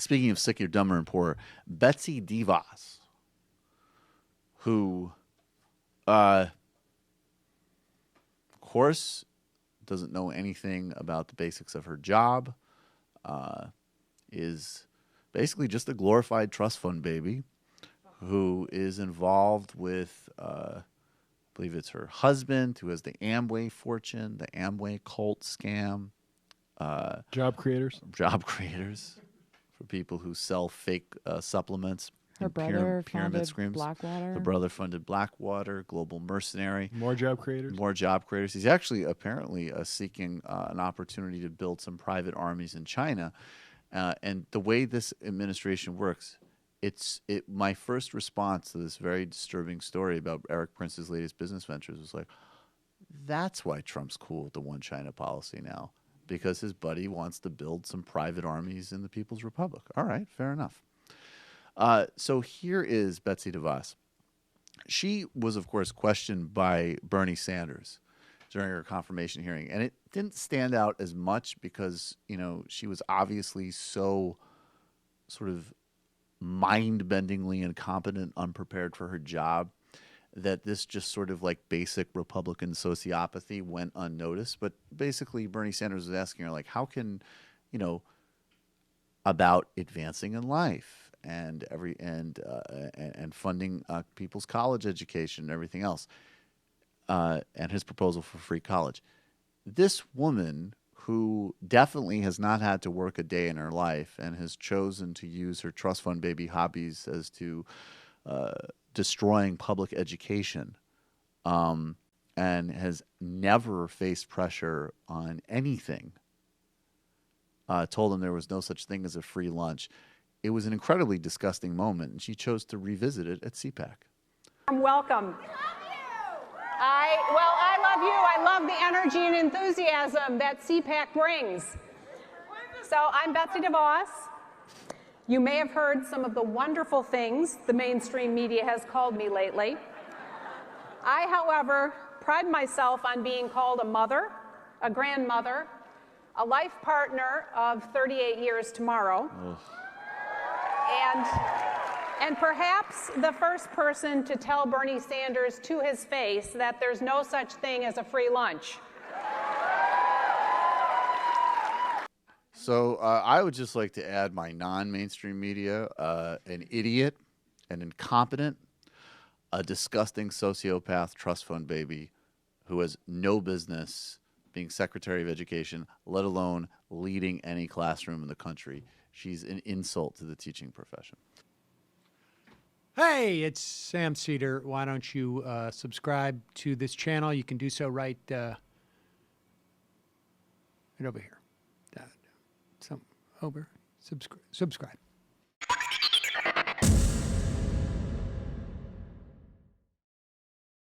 speaking of sicker, dumber, and poorer, Betsy DeVos, who, of course, doesn't know anything about the basics of her job, is basically just a glorified trust fund baby who is involved with, I believe it's her husband, who has the Amway fortune, the Amway cult scam. Job creators for people who sell fake supplements. Her brother pyramid funded schemes. Blackwater. Her brother funded Blackwater, Global Mercenary. More job creators. More job creators. He's actually apparently seeking an opportunity to build some private armies in China. And the way this administration works, my first response to this very disturbing story about Eric Prince's latest business ventures was like, that's why Trump's cool with the one China policy now, because his buddy wants to build some private armies in the People's Republic. All right, fair enough. So here is Betsy DeVos. She was, of course, questioned by Bernie Sanders during her confirmation hearing, and it didn't stand out as much because, she was obviously so sort of mind-bendingly incompetent, unprepared for her job, that this just sort of like basic Republican sociopathy went unnoticed. But basically, Bernie Sanders was asking her, like, how can, about advancing in life and funding people's college education and everything else, and his proposal for free college. This woman, who definitely has not had to work a day in her life and has chosen to use her trust fund baby hobbies as to destroying public education, and has never faced pressure on anything, told him there was no such thing as a free lunch. It was an incredibly disgusting moment, and she chose to revisit it at CPAC. Welcome. I love you. I love the energy and enthusiasm that CPAC brings. So I'm Betsy DeVos. You may have heard some of the wonderful things the mainstream media has called me lately. I, however, pride myself on being called a mother, a grandmother, a life partner of 38 years tomorrow, and perhaps the first person to tell Bernie Sanders to his face that there's no such thing as a free lunch. So I would just like to add my non-mainstream media, an idiot, an incompetent, a disgusting sociopath trust fund baby who has no business being Secretary of Education, let alone leading any classroom in the country. She's an insult to the teaching profession. Hey, it's Sam Seder. Why don't you subscribe to this channel? You can do so right over here. Subscribe.